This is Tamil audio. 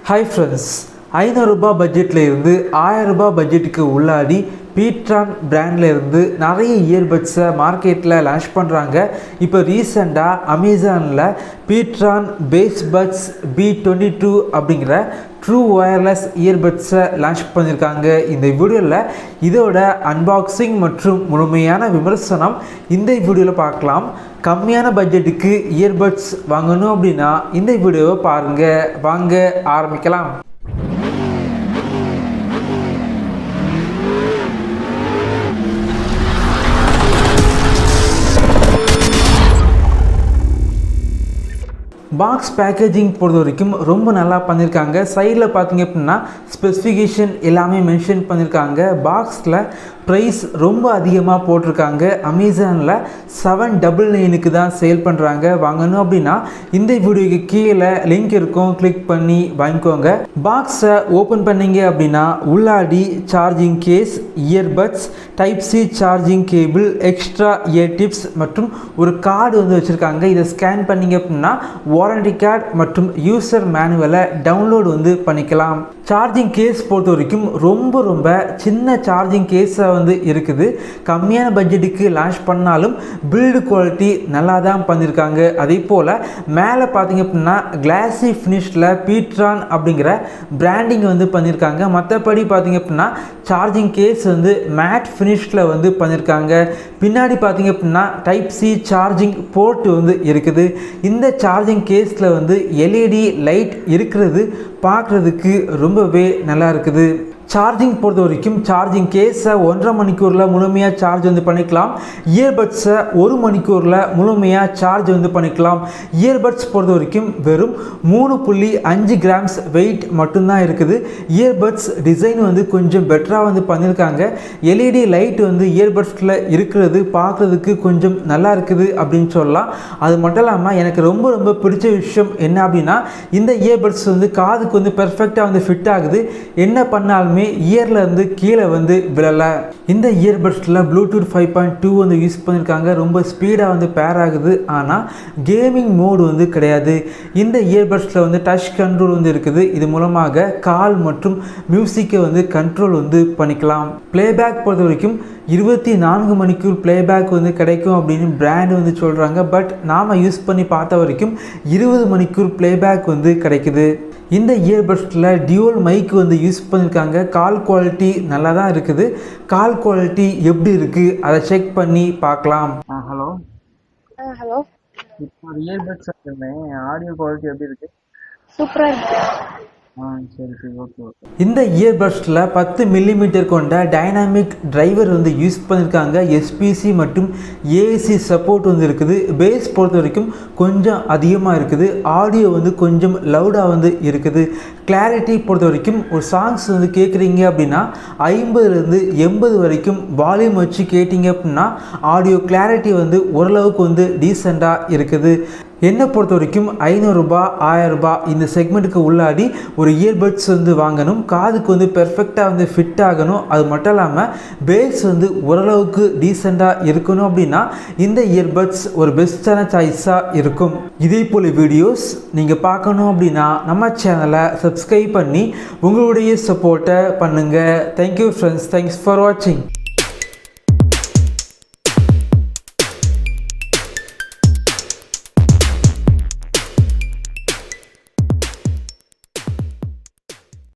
Hi friends, ₹500 பட்ஜெட்ல இருந்து ₹1000 பட்ஜெட்டுக்கு உள்ளாடி pTron பிராண்ட்ல இருந்து நிறைய இயர்பட்ஸை மார்க்கெட்டில் லான்ச் பண்ணுறாங்க. இப்போ ரீசெண்டாக அமேசானில் pTron Bassbuds B22 அப்படிங்கிற ட்ரூ ஒயர்லெஸ் இயர்பட்ஸை லான்ச் பண்ணியிருக்காங்க. இந்த வீடியோவில் இதோட அன்பாக்சிங் மற்றும் முழுமையான விமர்சனம் இந்த வீடியோவில் பார்க்கலாம். கம்மியான பட்ஜெட்டுக்கு இயர்பட்ஸ் வாங்கணும் அப்படின்னா இந்த வீடியோவை பாருங்கள். வாங்க ஆரம்பிக்கலாம். பாக்ஸ் பேக்கேஜிங் பொறுத்த வரைக்கும் ரொம்ப நல்லா பண்ணியிருக்காங்க. சைடில் பார்த்தீங்க அப்படின்னா ஸ்பெசிஃபிகேஷன் எல்லாமே மென்ஷன் பண்ணியிருக்காங்க. பாக்ஸில் ப்ரைஸ் ரொம்ப அதிகமாக போட்டிருக்காங்க. அமேசானில் $799க்கு தான் சேல் பண்ணுறாங்க. வாங்கணும் அப்படின்னா இந்த வீடியோக்கு கீழே லிங்க் இருக்கும், கிளிக் பண்ணி வாங்கிக்கோங்க. பாக்ஸை ஓப்பன் பண்ணிங்க அப்படின்னா உள்ளாடி charging case, earbuds, type C charging cable, extra ear tips மற்றும் ஒரு கார்டு வந்து வச்சுருக்காங்க. இதை ஸ்கேன் பண்ணிங்க அப்படின்னா வாரண்டி கார்டு மற்றும் யூசர் மேனுவலை டவுன்லோட் வந்து பண்ணிக்கலாம். சார்ஜிங் கேஸ் பொறுத்த வரைக்கும் ரொம்ப சின்ன சார்ஜிங் கேஸாக வந்து இருக்குது. கம்மியான பட்ஜெட்டுக்கு லான்ச் பண்ணாலும் பில்டு குவாலிட்டி நல்லா தான் பண்ணியிருக்காங்க. அதே போல் மேலே பார்த்தீங்க அப்படின்னா கிளாசி ஃபினிஷில் pTron அப்படிங்கிற பிராண்டிங் வந்து பண்ணியிருக்காங்க. மற்றபடி பார்த்தீங்க அப்படின்னா சார்ஜிங் கேஸ் வந்து மேட் ஃபினிஷில் வந்து பண்ணியிருக்காங்க. பின்னாடி பார்த்தீங்க அப்படின்னா டைப் சி சார்ஜிங் போர்ட் வந்து இருக்குது. இந்த சார்ஜிங் கேஸில் வந்து எல்இடி லைட் இருக்கிறது பார்க்குறதுக்கு ரொம்பவே நல்லா இருக்குது. சார்ஜிங் பொறுத்த வரைக்கும் சார்ஜிங் கேஸை 1.5 மணிக்கூரில் முழுமையாக சார்ஜ் வந்து பண்ணிக்கலாம். இயர்பட்ஸை 1 மணிக்கூரில் முழுமையாக சார்ஜ் வந்து பண்ணிக்கலாம். இயர்பட்ஸ் பொறுத்த வரைக்கும் வெறும் 3.5 கிராம்ஸ் வெயிட் மட்டும்தான் இருக்குது. இயர்பட்ஸ் டிசைன் வந்து கொஞ்சம் பெட்டராக வந்து பண்ணியிருக்காங்க. எல்இடி லைட் வந்து இயர்பட்ஸில் இருக்கிறது பார்க்குறதுக்கு கொஞ்சம் நல்லா இருக்குது அப்படின்னு சொல்லலாம். அது மட்டும் இல்லாமல் எனக்கு ரொம்ப பிடிச்ச விஷயம் என்ன அப்படின்னா இந்த இயர்பட்ஸ் வந்து காதுக்கு வந்து பெர்ஃபெக்டாக வந்து ஃபிட் ஆகுது. என்ன பண்ணாலும் இயர்ல இருந்து கீழே வந்து விழல. இந்த இயர்பட்ஸ்ல ப்ளூடூத் 5.2 வந்து யூஸ் பண்ணியிருக்காங்க. ரொம்ப ஸ்பீடாக வந்து பேர் ஆகுது. ஆனால் கேமிங் மோடு வந்து கிடையாது. இந்த இயர்பட்ஸ்ல வந்து டச் கண்ட்ரோல் வந்து இருக்குது. இது மூலமாக கால் மற்றும் மியூசிக்கை வந்து கண்ட்ரோல் வந்து பண்ணிக்கலாம். பிளேபேக் பொறுத்த வரைக்கும் 24 மணிக்கூர் பிளேபேக் வந்து கிடைக்கும் அப்படின்னு பிராண்ட் வந்து சொல்கிறாங்க. பட் நாம் யூஸ் பண்ணி பார்த்த வரைக்கும் 20 மணிக்கூர் பிளேபேக் வந்து கிடைக்குது. இந்த இயர்பட்ஸில் டியூவல் மைக் வந்து யூஸ் பண்ணியிருக்காங்க. கால் குவாலிட்டி நல்லா தான் இருக்குது. கால் குவாலிட்டி எப்படி இருக்குது அதை செக் பண்ணி பார்க்கலாம். ஹலோ ஹலோ, இப்போ இயர்பட்ஸ் இருந்தேன், ஆடியோ குவாலிட்டி எப்படி இருக்குது? சூப்பராக இருக்கு. சரி ஓகே. இந்த இயர்பட்ஸில் 10 மில்லிமீட்டர் கொண்ட டைனாமிக் டிரைவர் வந்து யூஸ் பண்ணியிருக்காங்க. எஸ்பிசி மற்றும் ஏசி சப்போர்ட் வந்து இருக்குது. பேஸ் பொறுத்த வரைக்கும் கொஞ்சம் அதிகமாக இருக்குது. ஆடியோ வந்து கொஞ்சம் லவுடாக வந்து இருக்குது. கிளாரிட்டி பொறுத்த வரைக்கும் ஒரு சாங்ஸ் வந்து கேட்குறீங்க அப்படின்னா 50லேருந்து 80 வரைக்கும் வால்யூம் வச்சு கேட்டிங்க அப்படின்னா ஆடியோ கிளாரிட்டி வந்து ஓரளவுக்கு வந்து டீசெண்டாக இருக்குது. என்னை பொறுத்த வரைக்கும் ₹500 ₹1000 இந்த செக்மெண்ட்டுக்கு உள்ளாடி ஒரு இயர்பட்ஸ் வந்து வாங்கணும். காதுக்கு வந்து பெர்ஃபெக்டாக வந்து ஃபிட் ஆகணும். அது மட்டும் இல்லாமல் பேஸ் வந்து ஓரளவுக்கு டீசெண்டாக இருக்கணும் அப்படின்னா இந்த இயர்பட்ஸ் ஒரு பெஸ்ட்டான சாய்ஸாக இருக்கும். இதே போல் வீடியோஸ் நீங்கள் பார்க்கணும் அப்படின்னா நம்ம சேனலை சப்ஸ்கிரைப் பண்ணி உங்களுடைய சப்போர்ட்டை பண்ணுங்கள். தேங்க்யூ ஃப்ரெண்ட்ஸ், தேங்க்ஸ் ஃபார் வாட்சிங்.